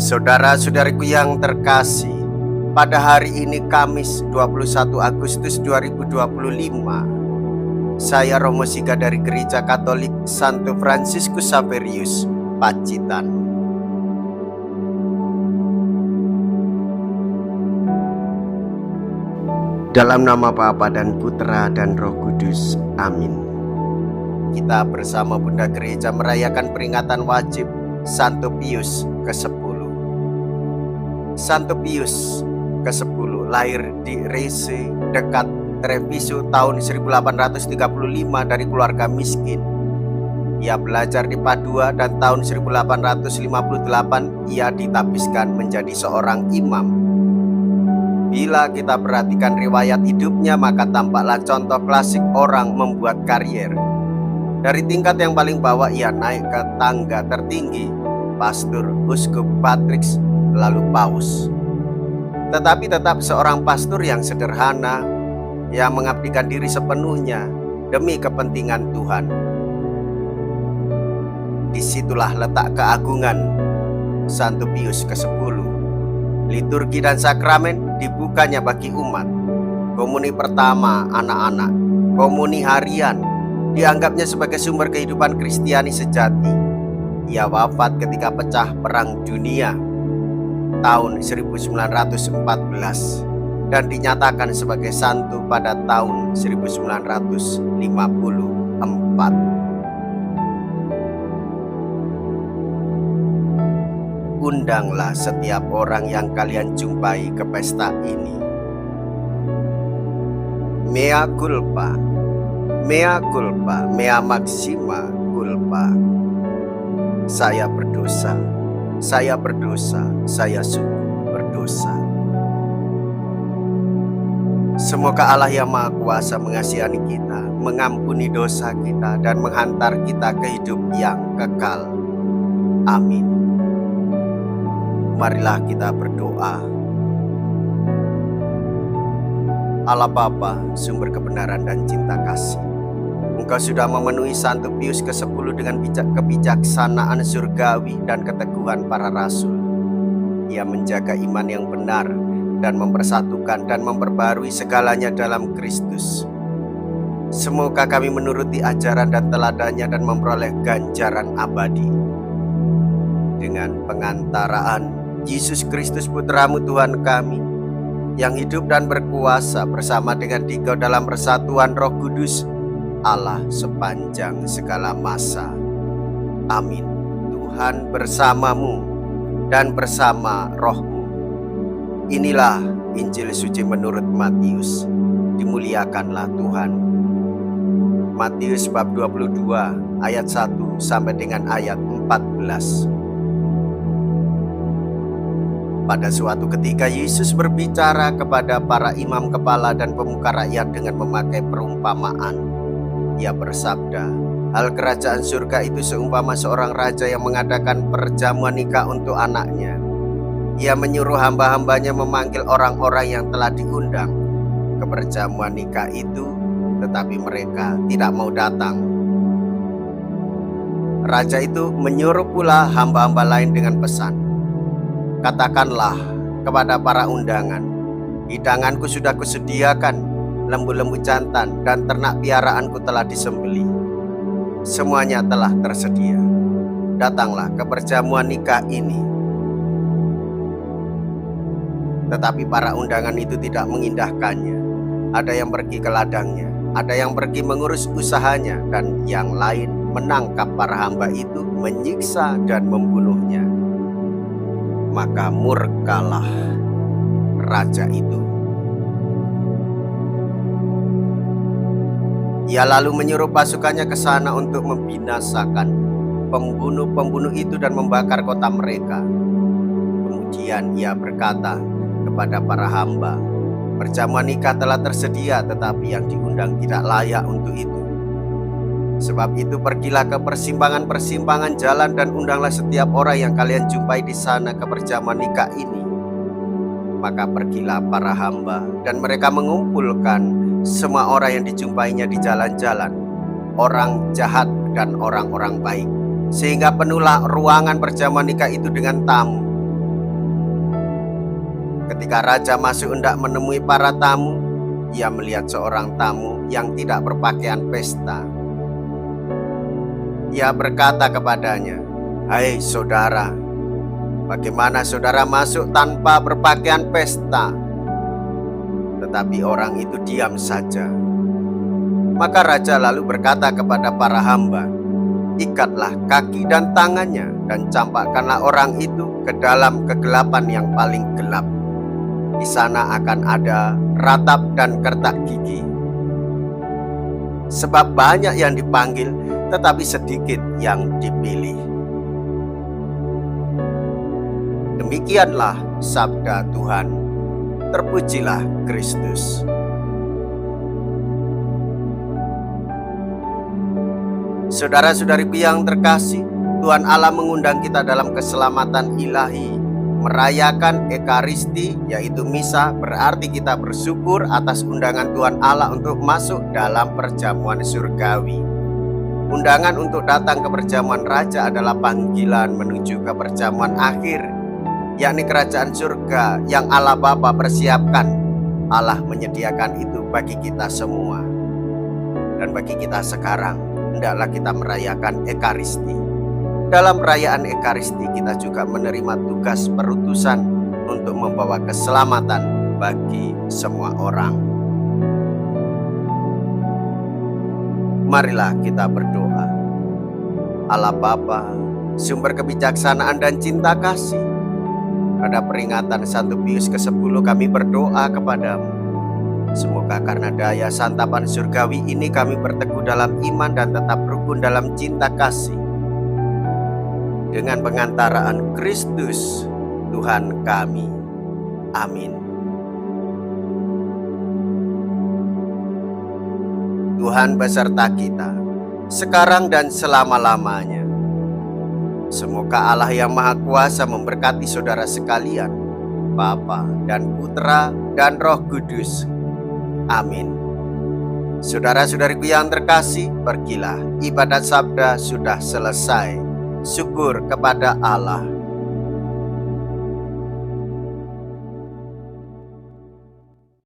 Saudara-saudariku yang terkasih, pada hari ini Kamis 21 Agustus 2025, saya Romo Siga dari Gereja Katolik Santo Fransiskus Xaverius, Pacitan. Dalam nama Bapa dan Putra dan Roh Kudus, amin. Kita bersama Bunda Gereja merayakan peringatan wajib Santo Pius ke-10. Santo Pius ke-10 lahir di Rese dekat Treviso tahun 1835 dari keluarga miskin. Ia belajar di Padua dan tahun 1858 ia ditapiskan menjadi seorang imam. Bila kita perhatikan riwayat hidupnya, maka tampaklah contoh klasik orang membuat karier. Dari tingkat yang paling bawah ia naik ke tangga tertinggi, pastor, uskup, patriks, lalu paus. Tetapi tetap seorang pastor yang sederhana, yang mengabdikan diri sepenuhnya demi kepentingan Tuhan. Disitulah letak keagungan Santo Pius ke-10. Liturgi dan sakramen dibukanya bagi umat. Komuni pertama anak-anak, komuni harian dianggapnya sebagai sumber kehidupan Kristiani sejati. Ia wafat ketika pecah Perang Dunia tahun 1914 dan dinyatakan sebagai santo pada tahun 1954. Undanglah setiap orang yang kalian jumpai ke pesta ini. Mea culpa, mea culpa, mea maxima culpa. Saya berdosa, saya berdosa, saya sungguh berdosa. Semoga Allah yang Maha Kuasa mengasihani kita, mengampuni dosa kita, dan menghantar kita ke hidup yang kekal. Amin. Marilah kita berdoa. Allah Bapa, sumber kebenaran dan cinta kasih, Engkau sudah memenuhi Santo Pius ke-10 dengan kebijaksanaan surgawi dan keteguhan para rasul. Ia menjaga iman yang benar dan mempersatukan dan memperbarui segalanya dalam Kristus. Semoga kami menuruti ajaran dan teladannya dan memperoleh ganjaran abadi. Dengan pengantaraan Yesus Kristus Putramu Tuhan kami, yang hidup dan berkuasa bersama dengan Dikau dalam persatuan Roh Kudus, Allah sepanjang segala masa. Amin. Tuhan bersamamu dan bersama rohmu. Inilah Injil suci menurut Matius. Dimuliakanlah Tuhan. Matius bab 22 ayat 1 sampai dengan ayat 14. Pada suatu ketika Yesus berbicara kepada para imam kepala dan pemuka rakyat dengan memakai perumpamaan. Ia bersabda, hal kerajaan surga itu seumpama seorang raja yang mengadakan perjamuan nikah untuk anaknya. Ia menyuruh hamba-hambanya memanggil orang-orang yang telah diundang ke perjamuan nikah itu, tetapi mereka tidak mau datang. Raja itu menyuruh pula hamba-hamba lain dengan pesan, katakanlah kepada para undangan, hidanganku sudah kusediakan, lembu-lembu jantan dan ternak piaraanku telah disembelih. Semuanya telah tersedia. Datanglah ke perjamuan nikah ini. Tetapi para undangan itu tidak mengindahkannya. Ada yang pergi ke ladangnya, ada yang pergi mengurus usahanya, dan yang lain menangkap para hamba itu, menyiksa dan membunuhnya. Maka murkalah raja itu. Ia lalu menyuruh pasukannya ke sana untuk membinasakan pembunuh-pembunuh itu dan membakar kota mereka. Kemudian ia berkata kepada para hamba, perjamuan nikah telah tersedia, tetapi yang diundang tidak layak untuk itu. Sebab itu pergilah ke persimpangan-persimpangan jalan dan undanglah setiap orang yang kalian jumpai di sana ke perjamuan nikah ini. Maka pergilah para hamba dan mereka mengumpulkan semua orang yang dijumpainya di jalan-jalan, orang jahat dan orang-orang baik, sehingga penuhlah ruangan perjamuan nikah itu dengan tamu. Ketika raja masuk hendak menemui para tamu, ia melihat seorang tamu yang tidak berpakaian pesta. Ia berkata kepadanya, "Hai saudara, bagaimana saudara masuk tanpa berpakaian pesta?" Tetapi orang itu diam saja. Maka raja lalu berkata kepada para hamba, "Ikatlah kaki dan tangannya dan campakkanlah orang itu ke dalam kegelapan yang paling gelap. Di sana akan ada ratap dan kertak gigi. Sebab banyak yang dipanggil, tetapi sedikit yang dipilih." Demikianlah sabda Tuhan. Terpujilah Kristus. Saudara-saudariku yang terkasih, Tuhan Allah mengundang kita dalam keselamatan ilahi, merayakan Ekaristi, yaitu misa. Berarti kita bersyukur atas undangan Tuhan Allah untuk masuk dalam perjamuan surgawi. Undangan untuk datang ke perjamuan Raja adalah panggilan menuju ke perjamuan akhir, yakni kerajaan surga yang Allah Bapa persiapkan. Allah menyediakan itu bagi kita semua. Dan bagi kita sekarang, hendaklah kita merayakan Ekaristi. Dalam perayaan Ekaristi kita juga menerima tugas perutusan untuk membawa keselamatan bagi semua orang. Marilah kita berdoa. Allah Bapa, sumber kebijaksanaan dan cinta kasih, pada peringatan Santo Pius ke-10 kami berdoa kepadamu. Semoga karena daya santapan surgawi ini kami berteguh dalam iman dan tetap rukun dalam cinta kasih. Dengan pengantaraan Kristus Tuhan kami. Amin. Tuhan beserta kita, sekarang dan selama-lamanya. Semoga Allah yang Maha Kuasa memberkati saudara sekalian, Bapa dan Putra dan Roh Kudus. Amin. Saudara-saudariku yang terkasih, pergilah, ibadat sabda sudah selesai. Syukur kepada Allah.